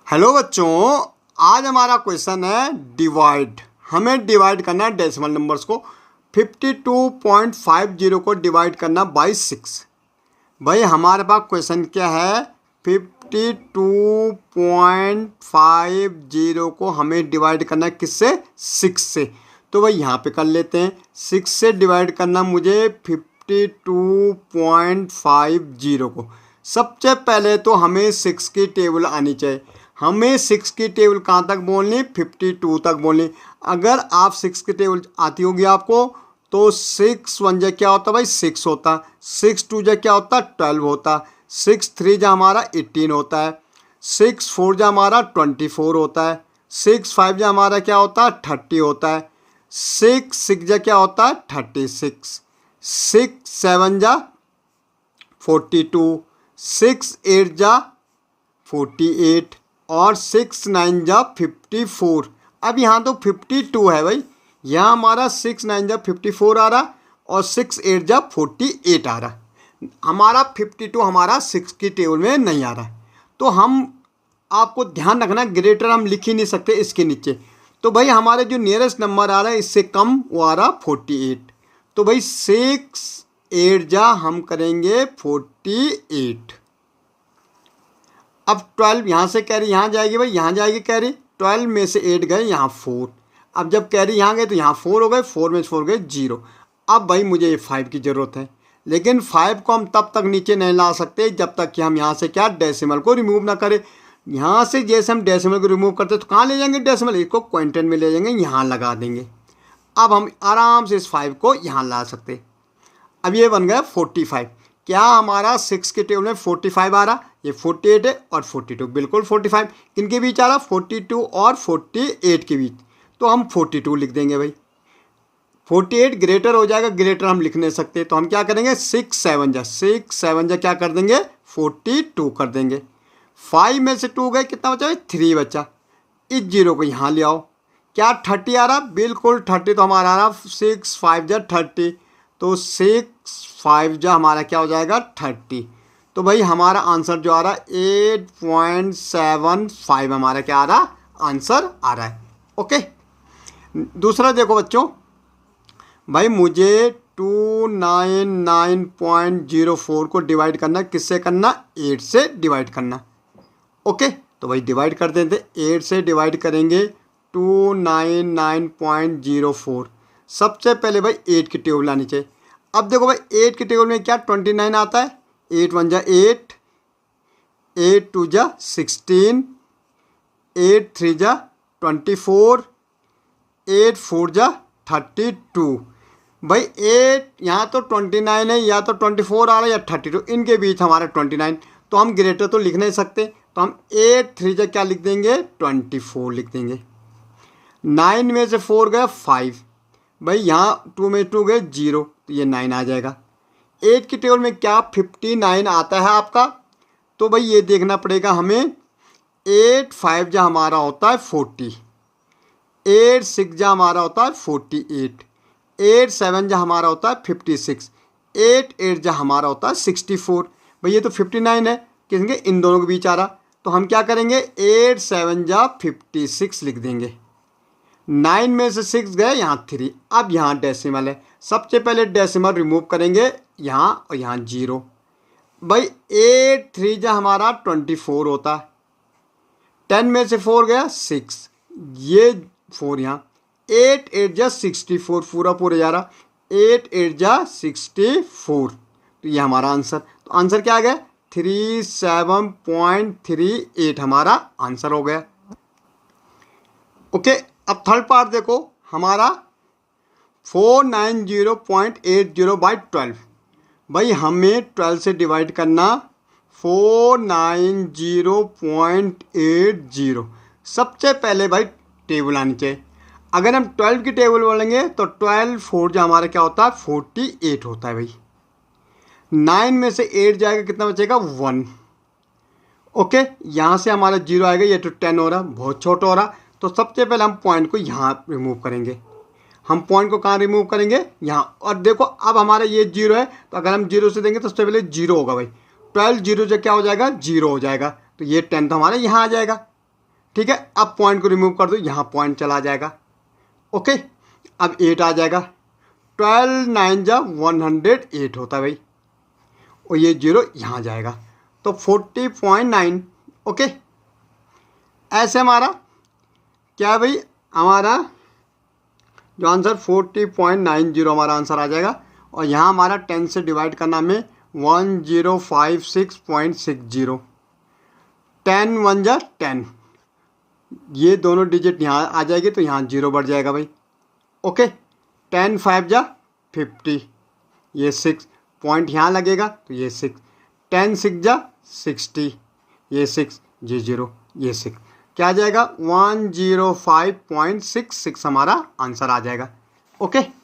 Hello बच्चों, आज हमारा क्वेश्चन है डिवाइड। हमें डिवाइड करना है डेसिमल नंबर्स को। 52.50 को डिवाइड करना बाई 6। भाई हमारे पास क्वेश्चन क्या है, 52.50 को हमें डिवाइड करना है किससे, 6 से। तो भाई यहाँ पे कर लेते हैं। 6 से डिवाइड करना मुझे 52.50 को। सबसे पहले तो हमें 6 की टेबल आनी चाहिए। हमें 6 की टेबल कहाँ तक बोलनी, 52 तक बोलनी। अगर आप 6 की टेबल आती होगी आपको, तो 6 1 जा क्या होता है भाई, 6 होता है। 6 2 जा क्या होता है, 12 होता है। 6 3 जा हमारा 18 होता है। 6 4 जा हमारा 24 होता है। 6 5 जा हमारा क्या होता है, 30 होता है। 6 6 जा क्या होता है, 36। 6 7 जा 42। 6 8 जा 48 और 6 9 जा 54। अब यहाँ तो 52 है भाई, यहाँ हमारा 6 9 जा 54 आ रहा और 6 8 जा 48 आ रहा। हमारा 52 हमारा 6 की टेबल में नहीं आ रहा। तो हम आपको ध्यान रखना, ग्रेटर हम लिख ही नहीं सकते इसके नीचे। तो भाई हमारे जो नियरेस्ट नंबर आ रहा है इससे कम, वो आ रहा 48। तो भाई 6 8 जा हम करेंगे 48। अब 12 यहाँ से कैरी यहाँ जाएगी भाई, यहाँ जाएगी कैरी। 12 में से 8 गए यहाँ 4। अब जब कैरी यहाँ गए तो यहाँ 4 हो गए, 4 में से 4 गए 0। अब भाई मुझे ये 5 की ज़रूरत है, लेकिन 5 को हम तब तक नीचे नहीं ला सकते जब तक कि हम यहाँ से क्या, डेसिमल को रिमूव ना करें। यहाँ से जैसे हम डेसिमल को रिमूव करते तो कहाँ ले जाएंगे डेसिमल, इसको क्वांटन में ले जाएंगे, यहाँ लगा देंगे। अब हम आराम से इस 5 को यहाँ ला सकते। अब ये बन गया 45। क्या हमारा 6 के टेबल में 45 आ रहा, ये 48 है और 42 बिल्कुल 45 किन के बीच आ रहा, 42 और 48 के बीच। तो हम 42 लिख देंगे भाई। 48 ग्रेटर हो जाएगा, ग्रेटर हम लिख नहीं सकते, तो हम क्या करेंगे, 6 7 जा क्या कर देंगे, 42 कर देंगे। 5 में से 2 गए, कितना बचा, 3 बचा। इस 0 को यहाँ ले आओ। क्या 30 आ रहा, बिल्कुल 30। तो हमारा आ रहा 6 5 जा 30। तो 6 5 जा हमारा क्या हो जाएगा, 30। तो भाई हमारा आंसर जो आ रहा है 8.75 हमारा क्या आ रहा, आंसर आ रहा है। ओके, दूसरा देखो बच्चों, भाई मुझे 299.04 को डिवाइड करना, किससे करना, 8 से डिवाइड करना। ओके, तो भाई डिवाइड कर देते, 8 से डिवाइड करेंगे 299.04। सबसे पहले भाई 8 की टेबल आनी चाहिए। अब देखो भाई 8 की टेबल में क्या 29 आता है। 8 1 जा 8, 8 2 जा 16, 8 3 जा 24, 8 4 जा 32। भाई 8 यहाँ तो 29 है, या तो 24 आ रहा है या 32, इनके बीच हमारा 29। तो हम ग्रेटर तो लिख नहीं सकते, तो हम 8 3 जा क्या लिख देंगे, 24 लिख देंगे। 9 में से 4 गया 5, भाई यहाँ 2 में 2 गए 0, तो ये 9 आ जाएगा। 8 की टेबल में क्या 59 आता है आपका। तो भाई ये देखना पड़ेगा हमें। 8 5 जा हमारा होता है 40, 8 6 जा हमारा होता है 48, 8 7 जा हमारा होता है 56, 8 8 जा हमारा होता है 64। भाई ये तो 59 है, किसके, इन दोनों के बीच आ रहा। तो हम क्या करेंगे, 8 7 जा 56 लिख देंगे। 9 में से 6 गए यहाँ 3। अब यहाँ डेसिमल है, सबसे पहले डेसिमल रिमूव करेंगे, यहाँ और यहाँ 0। भाई 8 3 जा हमारा 24 होता है। 10 में से 4 गया 6, ये 4 यहाँ। 8 8 जा 64, पूरा पूरा जा रहा, 8 8 जा 64। तो ये हमारा आंसर, तो आंसर क्या आ गया, 37.38 हमारा आंसर हो गया। ओके, अब थर्ड पार्ट देखो हमारा 490.80 बाई 12। भाई हमें 12 से डिवाइड करना 490.80। सबसे पहले भाई टेबल आनी चाहिए। अगर हम 12 की टेबल बोलेंगे तो 12 4 जो हमारा क्या होता है, 48 होता है भाई। 9 में से 8 जाएगा, कितना बचेगा, 1। ओके, यहाँ से हमारा 0 आएगा, ये तो 10 हो रहा, बहुत छोटा हो रहा। तो सबसे पहले हम पॉइंट को यहाँ रिमूव करेंगे। हम पॉइंट को कहाँ रिमूव करेंगे, यहाँ। और देखो अब हमारा ये 0 है, तो अगर हम 0 से देंगे तो सबसे पहले 0 होगा भाई। 12 0 से क्या हो जाएगा, 0 हो जाएगा। तो ये 10 तो हमारा यहाँ आ जाएगा। ठीक है, अब पॉइंट को रिमूव कर दो, यहाँ पॉइंट चला जाएगा। ओके, अब 8 आ जाएगा। 12 9 जा 108 होता है भाई, और ये 0 यहाँ जाएगा, तो 40.9। ओके, ऐसे हमारा क्या है भाई, हमारा जो आंसर 40.90 हमारा आंसर आ जाएगा। और यहाँ हमारा 10 से डिवाइड करना में 1056.60, 10 1 जा 10, ये दोनों डिजिट यहाँ आ जाएगी तो यहाँ 0 बढ़ जाएगा भाई। ओके, 10 5 जा 50, ये 6 पॉइंट यहाँ लगेगा तो ये 6, 10 6 जा 60, ये 6, ये 0, ये 6, क्या आ जाएगा 105.66 हमारा आंसर आ जाएगा। ओके।